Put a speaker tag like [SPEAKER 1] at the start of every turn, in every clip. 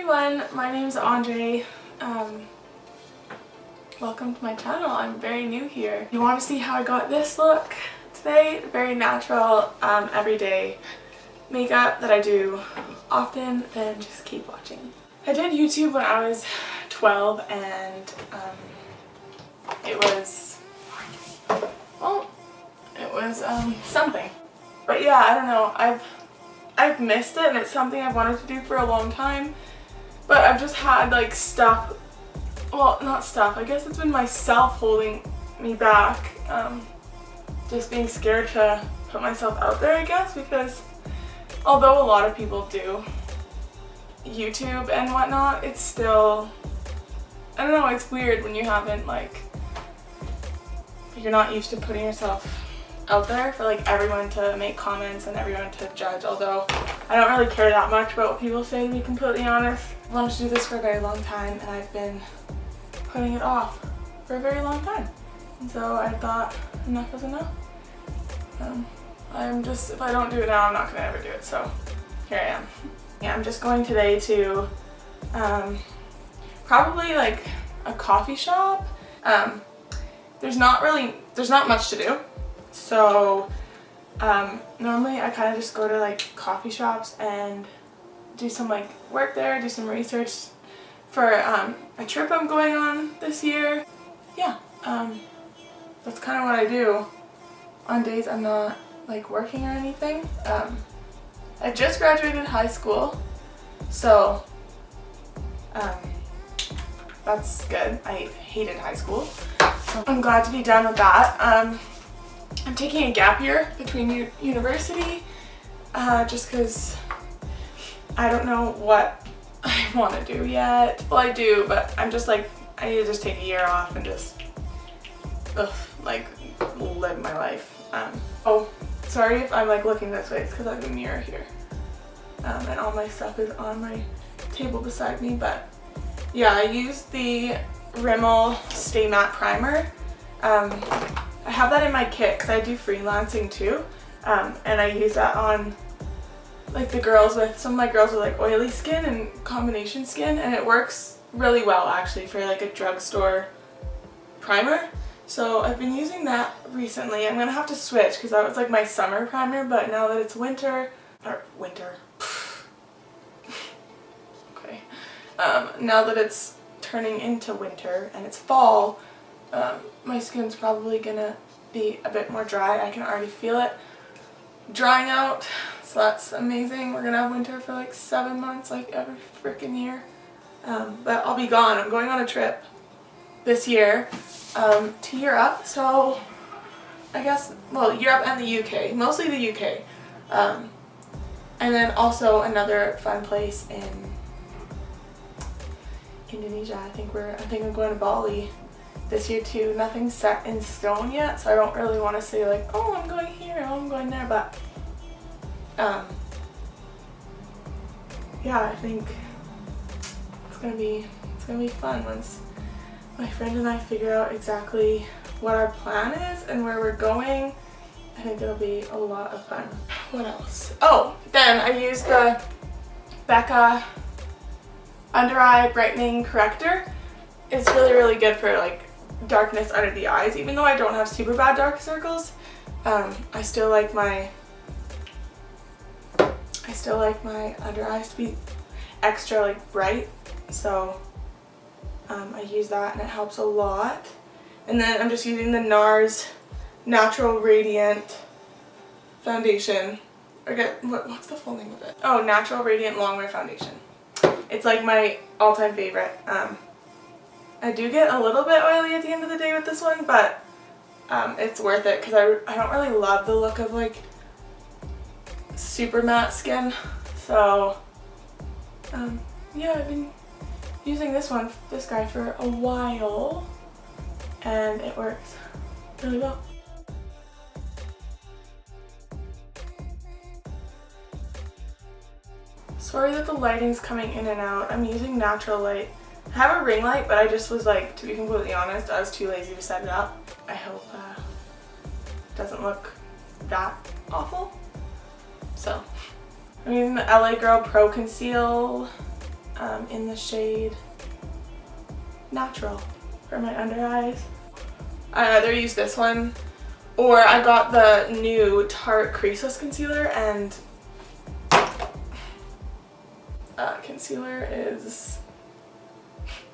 [SPEAKER 1] everyone, my name's Andre. Welcome to my channel. I'm very new here. You want to see how I got this look today? Very natural, everyday makeup that I do often, then just keep watching. I did YouTube when I was 12 and it was something. But yeah, I don't know, I've missed it and it's something I've wanted to do for a long time. But I've just had like stuff, well not stuff, I guess it's been myself holding me back. Just being scared to put myself out there, I guess, because although a lot of people do YouTube and whatnot, it's still, I don't know, it's weird when you haven't you're not used to putting yourself out there for like everyone to make comments and everyone to judge, although I don't really care that much about what people say, to be completely honest. I wanted to do this for a very long time and I've been putting it off for a very long time. And so I thought enough is enough. If I don't do it now, I'm not gonna ever do it, so here I am. Yeah, I'm just going today to probably like a coffee shop. There's not much to do. So normally I kind of just go to like coffee shops and do some like work there, do some research for a trip I'm going on this year. Yeah, that's kind of what I do on days I'm not like working or anything. I just graduated high school, so that's good. I hated high school, so I'm glad to be done with that. I'm taking a gap year between university just because I don't know what I want to do yet. Well, I do, but I'm just like, I need to just take a year off and just like live my life. Oh, sorry if I'm like looking this way, it's because I have a mirror here. And all my stuff is on my table beside me, but yeah, I used the Rimmel Stay Matte Primer. I have that in my kit because I do freelancing too, and I use that on like some of my girls with like oily skin and combination skin, and it works really well actually for like a drugstore primer. So I've been using that recently. I'm gonna have to switch because that was like my summer primer, but now that it's winter, okay, now that it's turning into winter and it's fall, my skin's probably gonna be a bit more dry. I can already feel it drying out, so that's amazing. We're gonna have winter for like 7 months, like every freaking year. But I'll be gone. I'm going on a trip this year to Europe, so I guess, well, Europe and the UK, mostly the UK. And then also another fun place in Indonesia. I think I'm going to Bali this year too. Nothing's set in stone yet, so I don't really want to say like, oh, I'm going here, oh, I'm going there, but yeah, I think it's gonna be fun once my friend and I figure out exactly what our plan is and where we're going. I think it'll be a lot of fun. What else? Oh, then I used the Becca Under Eye Brightening Corrector. It's really, really good for like darkness under the eyes. Even though I don't have super bad dark circles, I still like my under eyes to be extra like bright. So I use that and it helps a lot. And then I'm just using the NARS Natural Radiant Foundation. Okay, what's the full name of it? Oh, Natural Radiant Longwear Foundation. It's like my all-time favorite. I do get a little bit oily at the end of the day with this one, but it's worth it because I don't really love the look of like super matte skin. So yeah, I've been using this guy for a while and it works really well. Sorry that the lighting's coming in and out. I'm using natural light. I have a ring light, but I just was like, to be completely honest, I was too lazy to set it up. I hope it doesn't look that awful. So I'm using the LA Girl Pro Conceal in the shade Natural for my under eyes. I either use this one or I got the new Tarte Creaseless Concealer, and concealer is,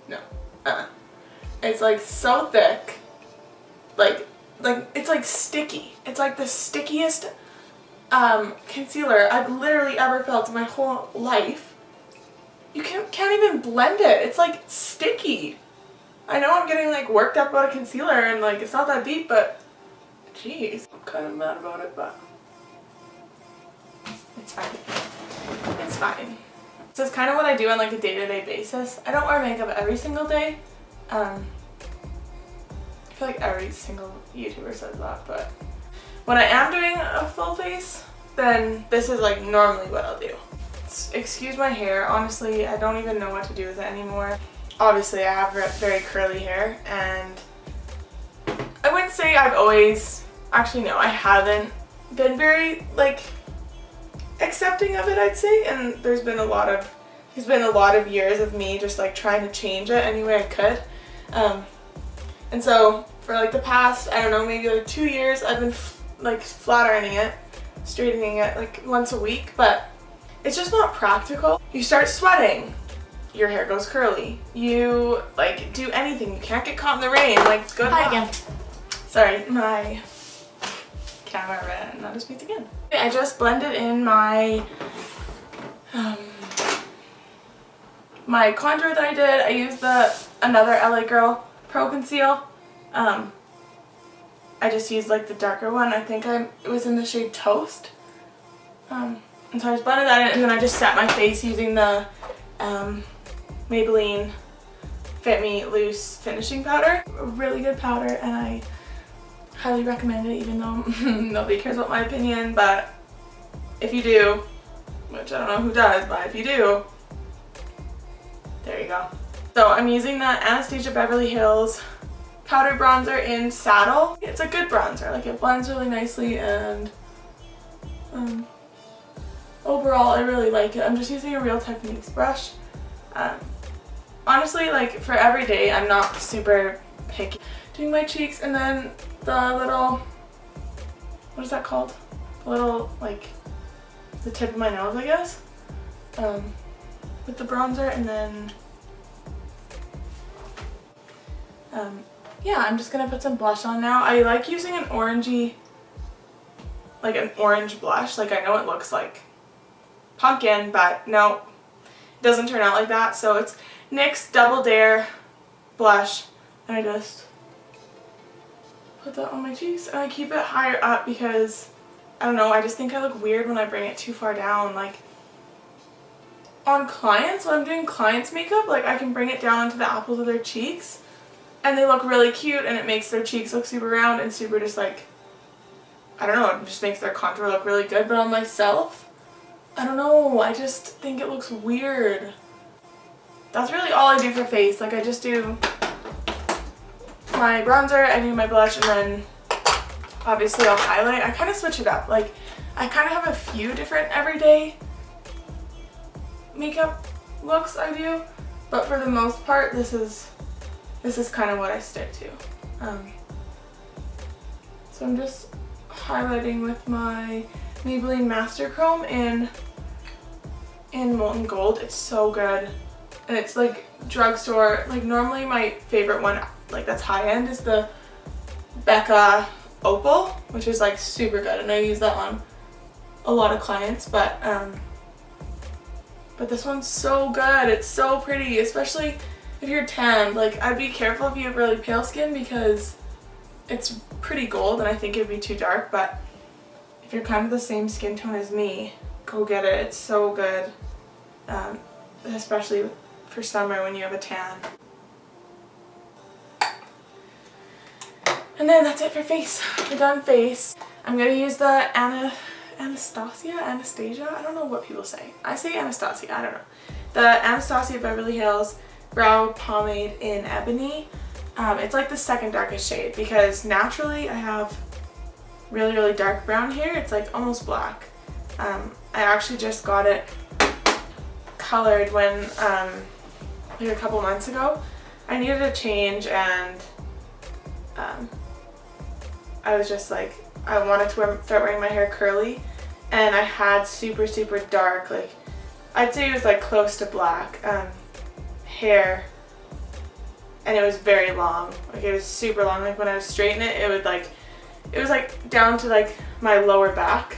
[SPEAKER 1] no, it's like so thick, like it's like sticky. It's like the stickiest concealer I've literally ever felt in my whole life. You can't even blend it. It's like sticky. I know I'm getting like worked up about a concealer and like it's not that deep, but jeez, I'm kind of mad about it, but it's fine. It's fine. So it's kind of what I do on like a day-to-day basis. I don't wear makeup every single day. I feel like every single YouTuber says that, but when I am doing a full face, then this is like normally what I'll do. Excuse my hair, honestly, I don't even know what to do with it anymore. Obviously I have very curly hair, and I wouldn't say I've always, actually no, I haven't been very like accepting of it, I'd say, and there's been a lot of years of me just like trying to change it any way I could. And so for like the past, I don't know, maybe like 2 years, I've been like flat ironing it, straightening it like once a week, but it's just not practical. You start sweating, your hair goes curly. You like do anything, you can't get caught in the rain, like good luck. Hi again. Sorry, my camera ran out of speed again. I just blended in my my contour that I did. I used another LA Girl Pro Conceal. I just used like the darker one. I think it was in the shade Toast. And so I just blended that in, and then I just set my face using the Maybelline Fit Me Loose Finishing Powder. A really good powder, and I highly recommend it, even though nobody cares about my opinion, but if you do, which I don't know who does, but if you do, there you go. So I'm using the Anastasia Beverly Hills powder bronzer in Saddle. It's a good bronzer, like it blends really nicely, and overall I really like it. I'm just using a Real Techniques brush. Honestly, like for every day, I'm not super picky. Doing my cheeks, and then the little, what is that called? The little, like, the tip of my nose, I guess, with the bronzer, and then yeah, I'm just gonna put some blush on now. I like using an orangey, like an orange blush. Like I know it looks like pumpkin, but no, it doesn't turn out like that. So it's NYX Double Dare blush, and I just put that on my cheeks, and I keep it higher up because, I don't know, I just think I look weird when I bring it too far down. Like on clients, when I'm doing clients makeup, like I can bring it down into the apples of their cheeks and they look really cute, and it makes their cheeks look super round and super just like, I don't know, it just makes their contour look really good. But on myself, I don't know, I just think it looks weird. That's really all I do for face. Like I just do my bronzer, I do my blush, and then obviously I'll highlight. I kind of switch it up. Like I kind of have a few different everyday makeup looks I do, but for the most part this is kind of what I stick to. So I'm just highlighting with my Maybelline Master Chrome in Molten Gold. It's so good, and it's like drugstore. Like normally my favorite one, like that's high end, is the Becca Opal, which is like super good, and I use that on a lot of clients, but this one's so good. It's so pretty, especially if you're tan. Like I'd be careful if you have really pale skin because it's pretty gold and I think it'd be too dark, but if you're kind of the same skin tone as me, go get it. It's so good, especially for summer when you have a tan. And then that's it for face. We're done face. I'm gonna use the Anastasia, I don't know what people say. I say Anastasia, I don't know. The Anastasia Beverly Hills Brow Pomade in Ebony. It's like the second darkest shade because naturally I have really, really dark brown hair. It's like almost black. I actually just got it a colored when like a couple months ago. I needed a change, and I was just like, I wanted to start wearing my hair curly, and I had super dark, like I'd say it was like close to black hair, and it was very long. Like it was super long. Like when I would straighten it, it was like down to like my lower back.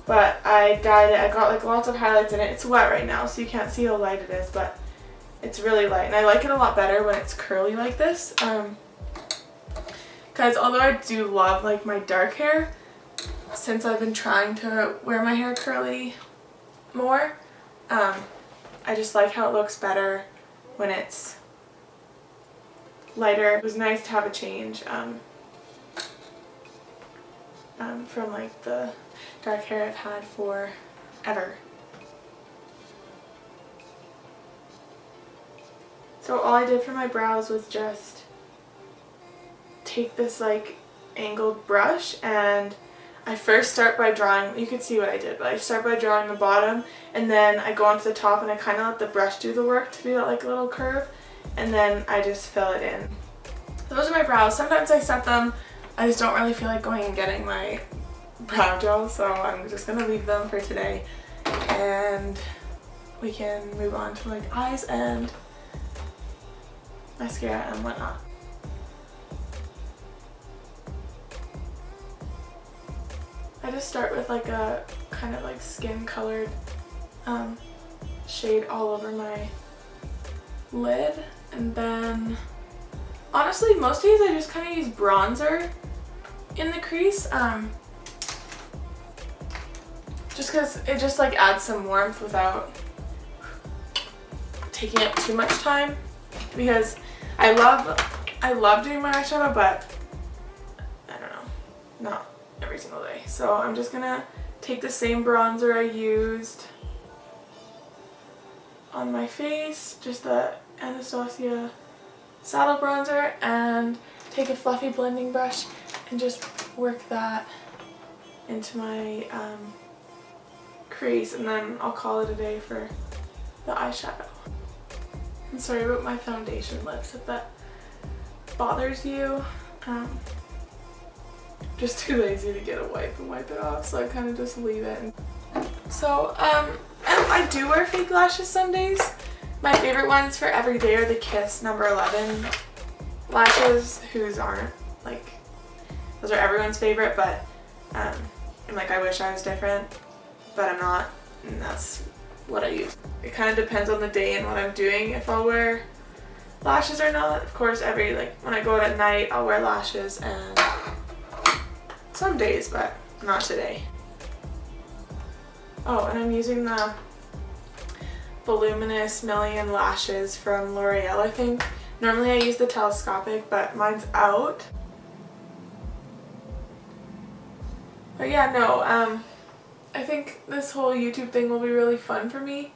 [SPEAKER 1] But I dyed it. I got like lots of highlights in it. It's wet right now, so you can't see how light it is, but it's really light, and I like it a lot better when it's curly like this. Because although I do love like my dark hair, since I've been trying to wear my hair curly more, I just like how it looks better when it's lighter. It was nice to have a change from like the dark hair I've had forever. So all I did for my brows was just take this like angled brush, and I first start by drawing, you could see what I did, but I start by drawing the bottom, and then I go onto the top and I kind of let the brush do the work to do that like little curve, and then I just fill it in. Those are my brows. Sometimes I set them, I just don't really feel like going and getting my brow gel, so I'm just going to leave them for today, and we can move on to like eyes and mascara and whatnot. I just start with like a kind of like skin colored shade all over my lid, and then honestly most days I just kind of use bronzer in the crease, just because it just like adds some warmth without taking up too much time, because I love doing my eyeshadow, but I don't know, not every single day. So I'm just gonna take the same bronzer I used on my face, just the Anastasia Saddle bronzer, and take a fluffy blending brush and just work that into my crease, and then I'll call it a day for the eyeshadow. I'm sorry about my foundation lips if that bothers you. Just too lazy to get a wipe and wipe it off, so I kind of just leave it. So I do wear fake lashes some days. My favorite ones for every day are the Kiss number 11 lashes, whose aren't like, those are everyone's favorite, but I'm like, I wish I was different, but I'm not, and that's what I use. It kind of depends on the day and what I'm doing if I'll wear lashes or not. Of course, when I go out at night, I'll wear lashes, and some days, but not today. Oh, and I'm using the Voluminous Million Lashes from L'Oreal, I think. Normally I use the telescopic, but mine's out. But yeah, no, I think this whole YouTube thing will be really fun for me.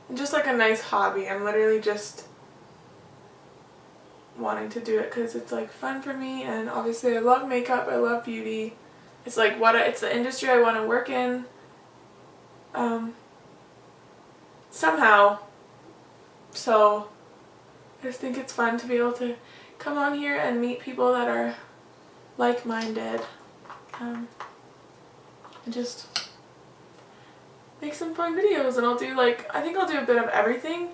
[SPEAKER 1] And just like a nice hobby. I'm literally just wanting to do it because it's like fun for me, and obviously I love makeup, I love beauty. It's like it's the industry I want to work in. Somehow. So I just think it's fun to be able to come on here and meet people that are like-minded, and just make some fun videos. And I'll do I think I'll do a bit of everything.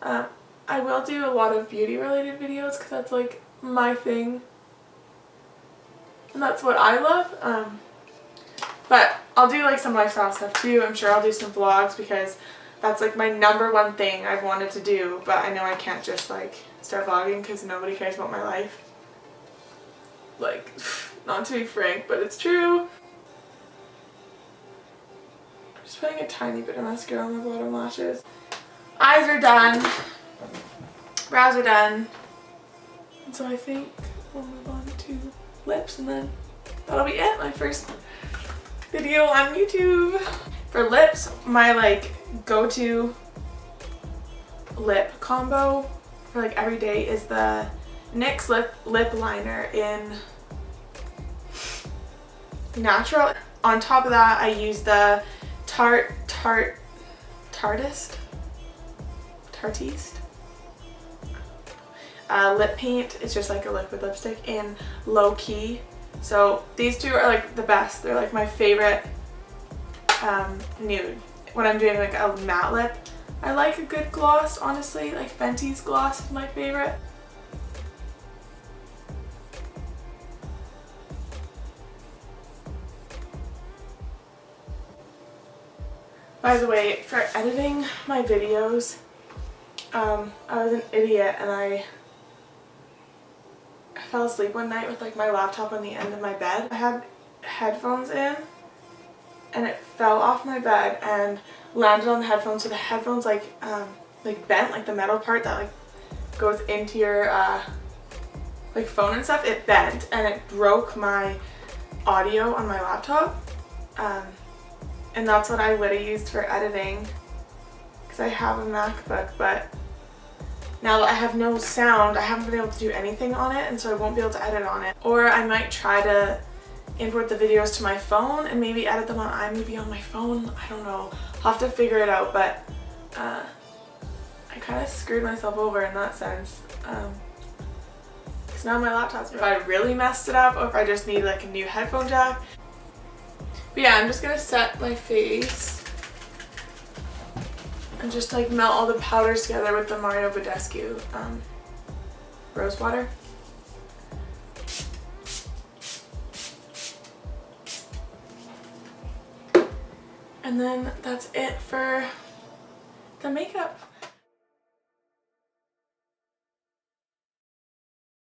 [SPEAKER 1] I will do a lot of beauty related videos because that's like my thing, and that's what I love. But I'll do like some lifestyle stuff too. I'm sure I'll do some vlogs because that's like my #1 thing I've wanted to do, but I know I can't just like start vlogging because nobody cares about my life. Like, not to be frank, but it's true. Just putting a tiny bit of mascara on the bottom lashes. Eyes are done. Brows are done. And so I think we'll move on to lips, and then that'll be it. My first video on YouTube. For lips, my like go-to lip combo for like every day is the NYX lip liner in Natural. On top of that, I use the Tarte Tartiste. Lip paint is just like a liquid lipstick, and Low Key. So these two are like the best. They're like my favorite nude. When I'm doing like a matte lip, I like a good gloss, honestly. Like Fenty's gloss is my favorite. By the way, for editing my videos, I was an idiot and I fell asleep one night with like my laptop on the end of my bed. I had headphones in and it fell off my bed and landed on the headphones, so the headphones like bent, like the metal part that like goes into your like phone and stuff, it bent and it broke my audio on my laptop. And that's what I would have used for editing because I have a MacBook, but now that I have no sound, I haven't been able to do anything on it, and so I won't be able to edit on it. Or I might try to import the videos to my phone and maybe edit them on iMovie on my phone. I don't know. I'll have to figure it out, but I kind of screwed myself over in that sense. Because now my laptop's, if I really messed it up or if I just need like a new headphone jack. But yeah, I'm just going to set my face and just like melt all the powders together with the Mario Badescu rose water. And then that's it for the makeup.